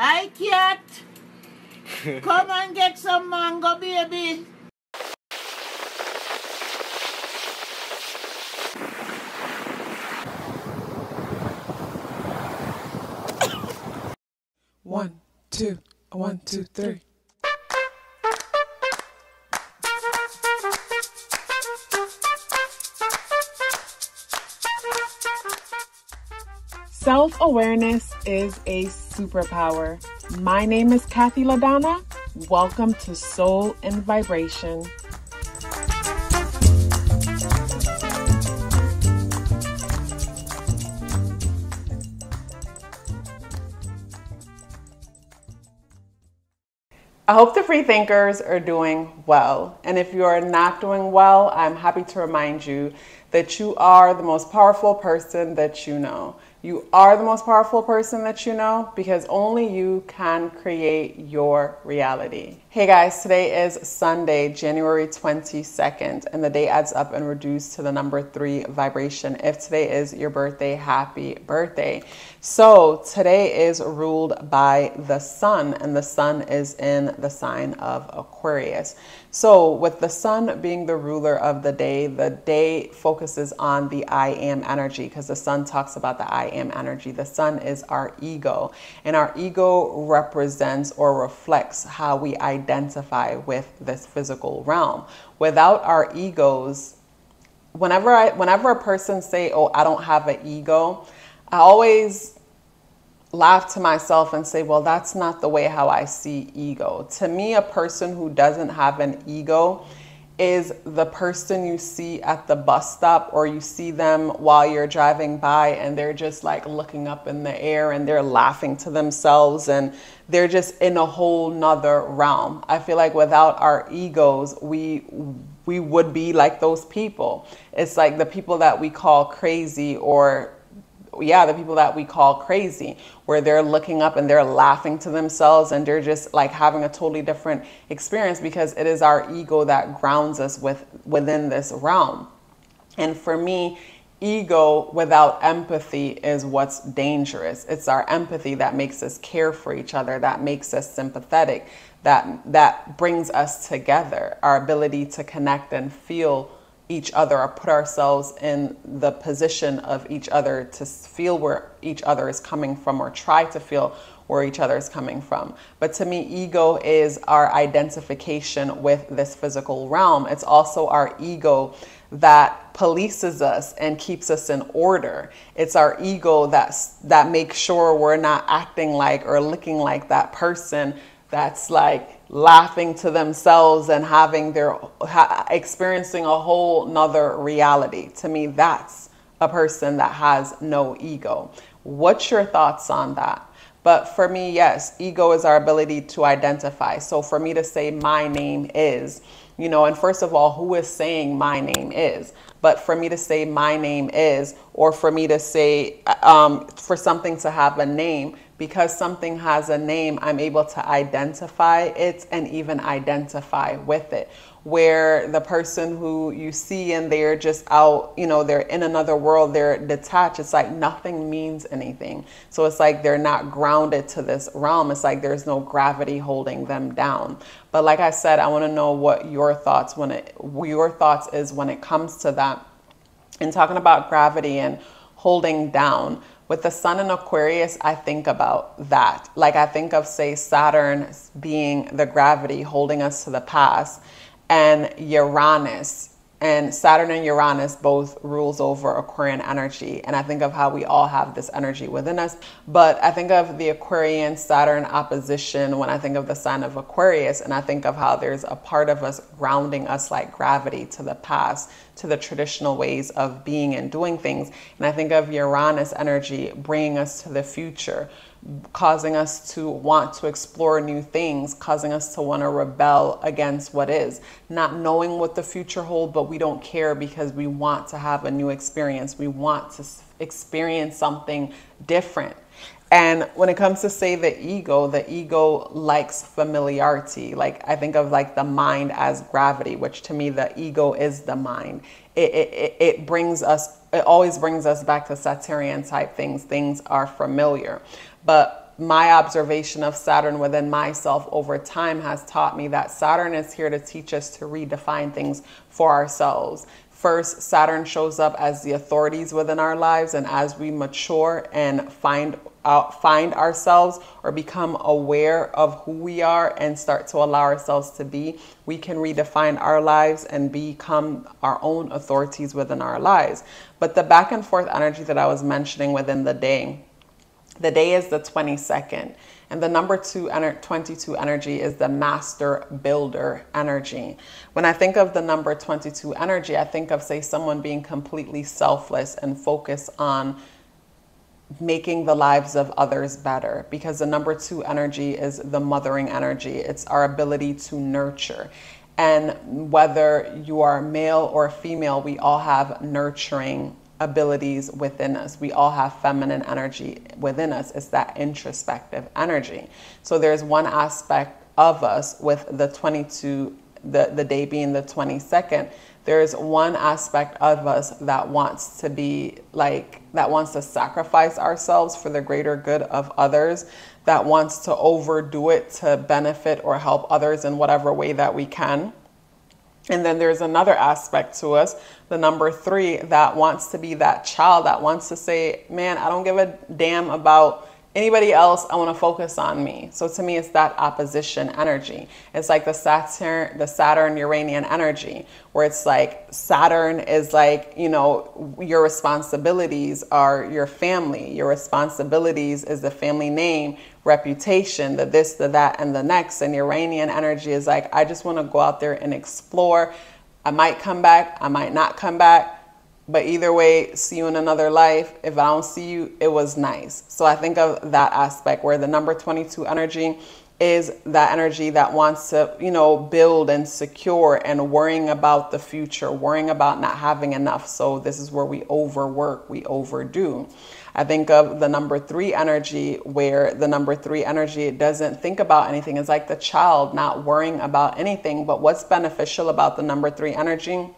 Hi, cat. Come and get some mango, baby. One, two, 1, 2, 3. Self-awareness is a superpower. My name is KathyLaDonna. Welcome to Soul and Vibration. I hope the free thinkers are doing well. And if you are not doing well, I'm happy to remind you that you are the most powerful person that you know. You are the most powerful person that you know because only you can create your reality. Hey guys, today is Sunday, January 22nd, and the day adds up and reduced to the number 3 vibration. If today is your birthday, happy birthday. So today is ruled by the sun, and the sun is in the sign of Aquarius. So with the sun being the ruler of the day focuses on the I am energy because the sun talks about the I am energy. The sun is our ego, and our ego represents or reflects how we identify with this physical realm. Without our egos, whenever a person say, "Oh, I don't have an ego," I always laugh to myself and say, well, that's not the way how I see ego. To me, a person who doesn't have an ego is the person you see at the bus stop, or you see them while you're driving by and they're just like looking up in the air and they're laughing to themselves and they're just in a whole nother realm. I feel like without our egos, we would be like those people. It's like the people that we call crazy, the people that we call crazy, where they're looking up and they're laughing to themselves and they're just like having a totally different experience because it is our ego that grounds us within this realm. And for me, ego without empathy is what's dangerous. It's our empathy that makes us care for each other, that makes us sympathetic, that brings us together, our ability to connect and feel each other, or put ourselves in the position of each other to feel where each other is coming from, or try to feel where each other is coming from. But to me, ego is our identification with this physical realm. It's also our ego that polices us and keeps us in order. It's our ego that makes sure we're not acting like or looking like that person that's like laughing to themselves and experiencing a whole nother reality. To me, that's a person that has no ego. What's your thoughts on that? But for me, yes, ego is our ability to identify. So for me to say my name is, and first of all, who is saying my name is? But for me to say my name is, or for me to say, for something to have a name, because something has a name, I'm able to identify it and even identify with it. Where the person who you see and they're just out, they're in another world, they're detached. It's like nothing means anything. So it's like they're not grounded to this realm. It's like there's no gravity holding them down. But like I said, I want to know what your thoughts is when it comes to that. And talking about gravity and holding down. With the sun in Aquarius, I think about that. Like I think of, say, Saturn being the gravity holding us to the past, and Uranus. And Saturn and Uranus both rules over Aquarian energy. And I think of how we all have this energy within us. But I think of the Aquarian Saturn opposition when I think of the sign of Aquarius. And I think of how there's a part of us grounding us like gravity to the past, to the traditional ways of being and doing things. And I think of Uranus energy bringing us to the future, causing us to want to explore new things, causing us to want to rebel against what is, not knowing what the future holds, but we don't care because we want to have a new experience. We want to experience something different. And when it comes to, say, the ego likes familiarity. Like I think of like the mind as gravity, which to me, the ego is the mind. It always brings us back to Saturnian type things. Things are familiar. But my observation of Saturn within myself over time has taught me that Saturn is here to teach us to redefine things for ourselves. First, Saturn shows up as the authorities within our lives, and as we mature and find ourselves or become aware of who we are and start to allow ourselves to be, we can redefine our lives and become our own authorities within our lives. But the back and forth energy that I was mentioning within the day is the 22nd. And the number 22 energy is the master builder energy. When I think of the number 22 energy, I think of, say, someone being completely selfless and focused on making the lives of others better, because the number 2 energy is the mothering energy. It's our ability to nurture. And whether you are male or female, we all have nurturing abilities within us. We all have feminine energy within us. It's that introspective energy. So there's one aspect of us with the 22, the day being the 22nd. There's one aspect of us that wants to be like, that wants to sacrifice ourselves for the greater good of others, that wants to overdo it to benefit or help others in whatever way that we can. And then there's another aspect to us, the number 3, that wants to be that child that wants to say, man, I don't give a damn about anybody else. I want to focus on me. So to me, it's that opposition energy. It's like the Saturn Uranian energy, where it's like Saturn is like, you know, your responsibilities are your family. Your responsibilities is the family name, reputation, the this, the that, and the next. And Uranian energy is like, I just want to go out there and explore. I might come back. I might not come back. But either way, see you in another life. If I don't see you, it was nice. So I think of that aspect where the number 22 energy is that energy that wants to, you know, build and secure and worrying about the future, worrying about not having enough. So this is where we overwork, we overdo. I think of the number 3 energy, where the number 3 energy doesn't think about anything. It's like the child not worrying about anything. But what's beneficial about the number 3 energy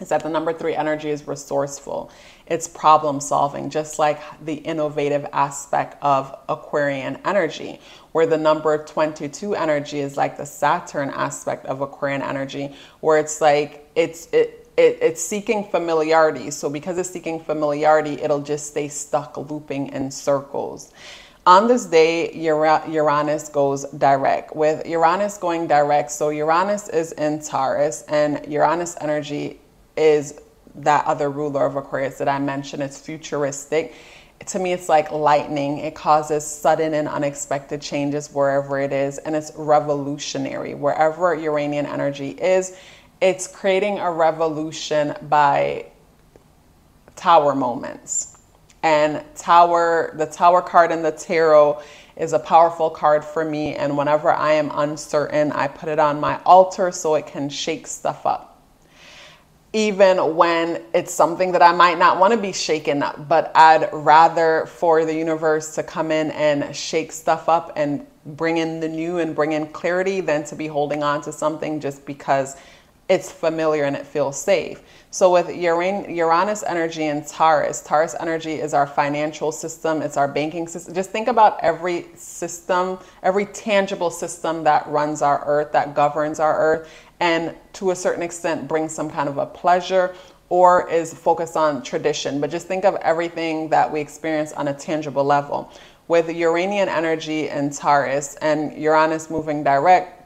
is that the number 3 energy is resourceful. It's problem solving, just like the innovative aspect of Aquarian energy, where the number 22 energy is like the Saturn aspect of Aquarian energy, where it's like, it's seeking familiarity. So because it's seeking familiarity, it'll just stay stuck looping in circles. On this day, Uranus goes direct. With Uranus going direct, so Uranus is in Taurus, and Uranus energy is that other ruler of Aquarius that I mentioned. It's futuristic. To me, it's like lightning. It causes sudden and unexpected changes wherever it is, and it's revolutionary. Wherever Uranian energy is, it's creating a revolution by tower moments. And the tower card in the tarot is a powerful card for me, and whenever I am uncertain, I put it on my altar so it can shake stuff up. Even when it's something that I might not want to be shaken up, but I'd rather for the universe to come in and shake stuff up and bring in the new and bring in clarity than to be holding on to something just because it's familiar and it feels safe. So with Uranus energy and Taurus energy is our financial system. It's our banking system. Just think about every system, every tangible system that runs our earth, that governs our earth, and to a certain extent brings some kind of a pleasure or is focused on tradition. But just think of everything that we experience on a tangible level. With Uranian energy and Taurus and Uranus moving direct,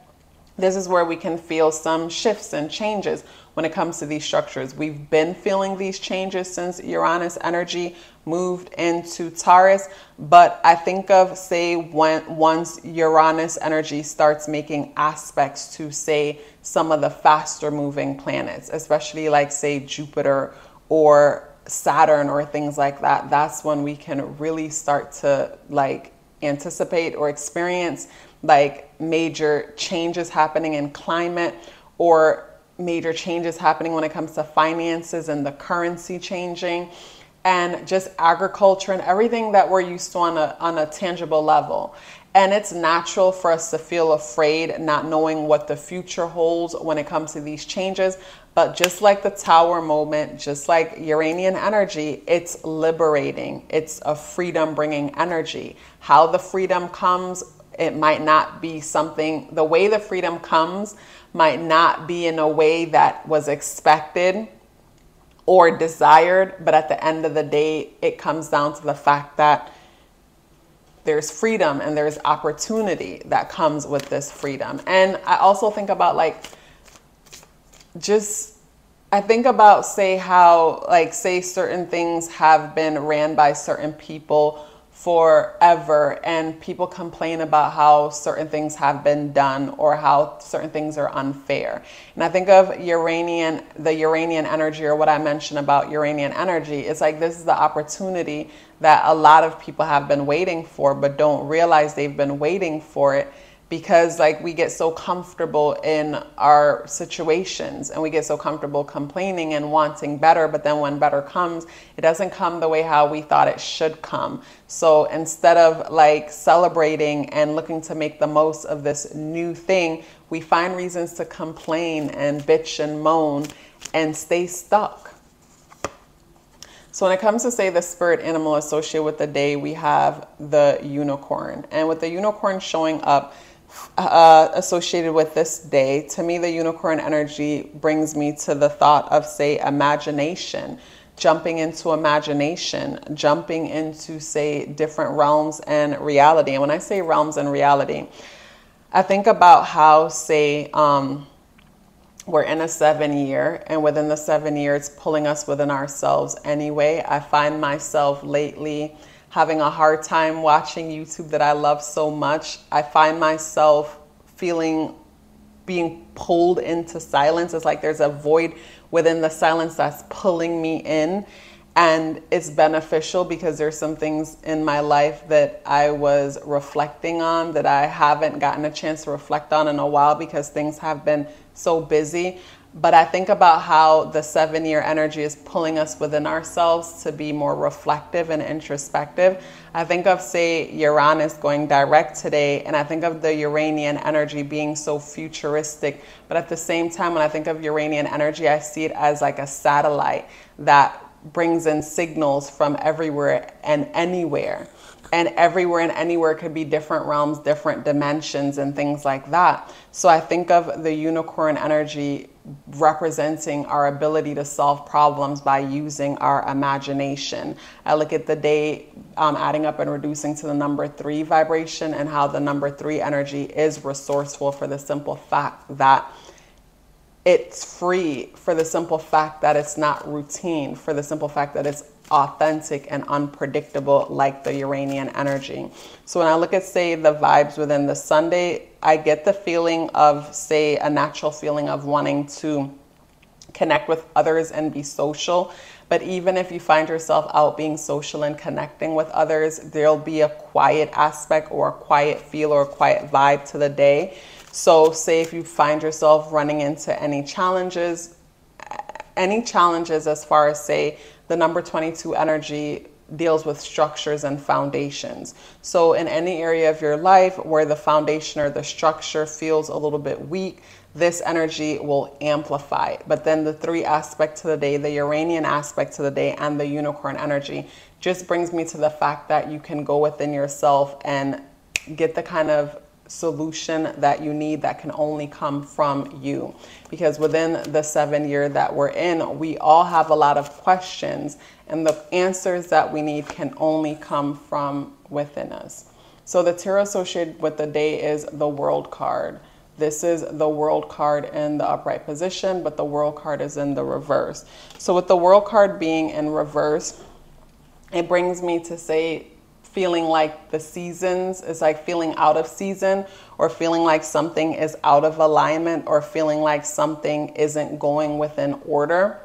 this is where we can feel some shifts and changes when it comes to these structures. We've been feeling these changes since Uranus energy moved into Taurus, but I think of, say, once Uranus energy starts making aspects to, say, some of the faster moving planets, especially like, say, Jupiter or Saturn or things like that, that's when we can really start to like anticipate or experience like major changes happening in climate or major changes happening when it comes to finances and the currency changing and just agriculture and everything that we're used to on a tangible level. And it's natural for us to feel afraid, not knowing what the future holds when it comes to these changes. But just like the Tower moment, just like Uranian energy, it's liberating. It's a freedom bringing energy. How the freedom comes, it might not be something, the way the freedom comes might not be in a way that was expected or desired. But at the end of the day, it comes down to the fact that there's freedom and there's opportunity that comes with this freedom. And I also think about I think about, say, how, say certain things have been ran by certain people forever, and people complain about how certain things have been done or how certain things are unfair. And I think of the Uranian energy, or what I mentioned about Uranian energy. It's like, this is the opportunity that a lot of people have been waiting for, but don't realize they've been waiting for it, because we get so comfortable in our situations and we get so comfortable complaining and wanting better. But then when better comes, it doesn't come the way how we thought it should come. So instead of celebrating and looking to make the most of this new thing, we find reasons to complain and bitch and moan and stay stuck. So when it comes to, say, the spirit animal associated with the day, we have the unicorn. And with the unicorn showing up associated with this day, to me, the unicorn energy brings me to the thought of, say, imagination, jumping into imagination, jumping into, say, different realms and reality. And when I say realms and reality, I think about how, say, we're in a 7-year, and within the 7 years, pulling us within ourselves anyway. I find myself lately having a hard time watching YouTube that I love so much. I find myself being pulled into silence. It's like there's a void within the silence that's pulling me in. And it's beneficial because there's some things in my life that I was reflecting on that I haven't gotten a chance to reflect on in a while because things have been so busy. But I think about how the 7-year energy is pulling us within ourselves to be more reflective and introspective. I think of, say, Uranus going direct today, and I think of the Uranian energy being so futuristic. But at the same time, when I think of Uranian energy, I see it as like a satellite that brings in signals from everywhere and anywhere. And everywhere and anywhere could be different realms, different dimensions, and things like that. So I think of the unicorn energy representing our ability to solve problems by using our imagination. I look at the day adding up and reducing to the number 3 vibration, and how the number 3 energy is resourceful for the simple fact that it's free, for the simple fact that it's not routine, for the simple fact that it's authentic and unpredictable, like the Uranian energy. So when I look at, say, the vibes within the Sunday, I get the feeling of, say, a natural feeling of wanting to connect with others and be social. But even if you find yourself out being social and connecting with others, there'll be a quiet aspect or a quiet feel or a quiet vibe to the day. So say if you find yourself running into any challenges as far as, say, the number 22 energy deals with structures and foundations. So in any area of your life where the foundation or the structure feels a little bit weak, this energy will amplify. But then the 3 aspects to the day, the Uranian aspect to the day, and the unicorn energy just brings me to the fact that you can go within yourself and get the kind of solution that you need that can only come from you. Because within the 7-year that we're in, we all have a lot of questions, and the answers that we need can only come from within us. So the tarot associated with the day is the World card. This is the World card in the upright position, but the World card is in the reverse. So with the World card being in reverse, it brings me to, say, feeling like the seasons is like feeling out of season, or feeling like something is out of alignment, or feeling like something isn't going within order.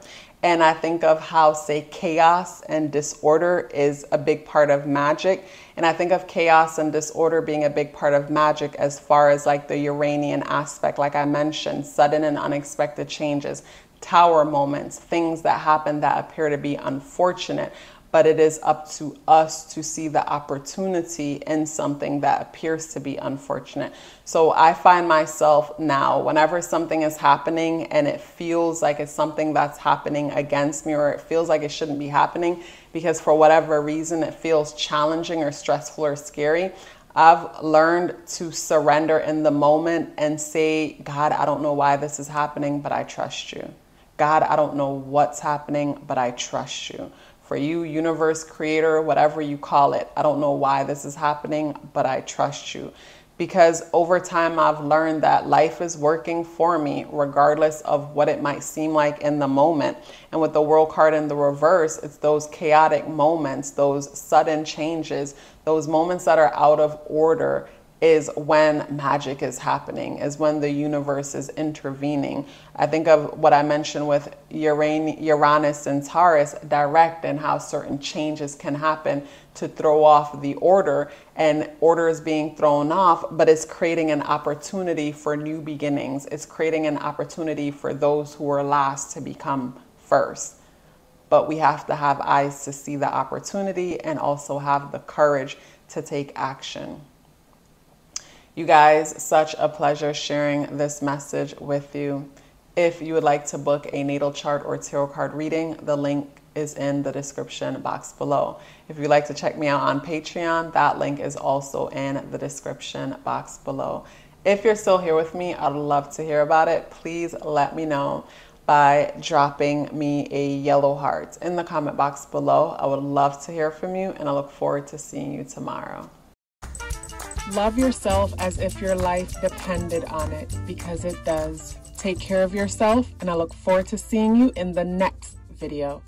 And I think of how, say, chaos and disorder is a big part of magic. And I think of chaos and disorder being a big part of magic as far as like the Uranian aspect, like I mentioned, sudden and unexpected changes, tower moments, things that happen that appear to be unfortunate. but it is up to us to see the opportunity in something that appears to be unfortunate. So I find myself now, whenever something is happening and it feels like it's something that's happening against me, or it feels like it shouldn't be happening because for whatever reason it feels challenging or stressful or scary, I've learned to surrender in the moment and say, God, I don't know why this is happening, but I trust you. God, I don't know what's happening, but I trust you. For you, universe, creator, whatever you call it, I don't know why this is happening, but I trust you. Because over time, I've learned that life is working for me, regardless of what it might seem like in the moment. And with the World card in the reverse, it's those chaotic moments, those sudden changes, those moments that are out of order is when magic is happening, is when the universe is intervening. I think of what I mentioned with Uranus and Taurus direct, and how certain changes can happen to throw off the order, and order is being thrown off, but it's creating an opportunity for new beginnings. It's creating an opportunity for those who were last to become first. But we have to have eyes to see the opportunity and also have the courage to take action. You guys, such a pleasure sharing this message with you. If you would like to book a natal chart or tarot card reading, the link is in the description box below. If you'd like to check me out on Patreon, that link is also in the description box below. If you're still here with me, I'd love to hear about it. Please let me know by dropping me a yellow heart in the comment box below. I would love to hear from you, and I look forward to seeing you tomorrow. Love yourself as if your life depended on it, because it does. Take care of yourself, and I look forward to seeing you in the next video.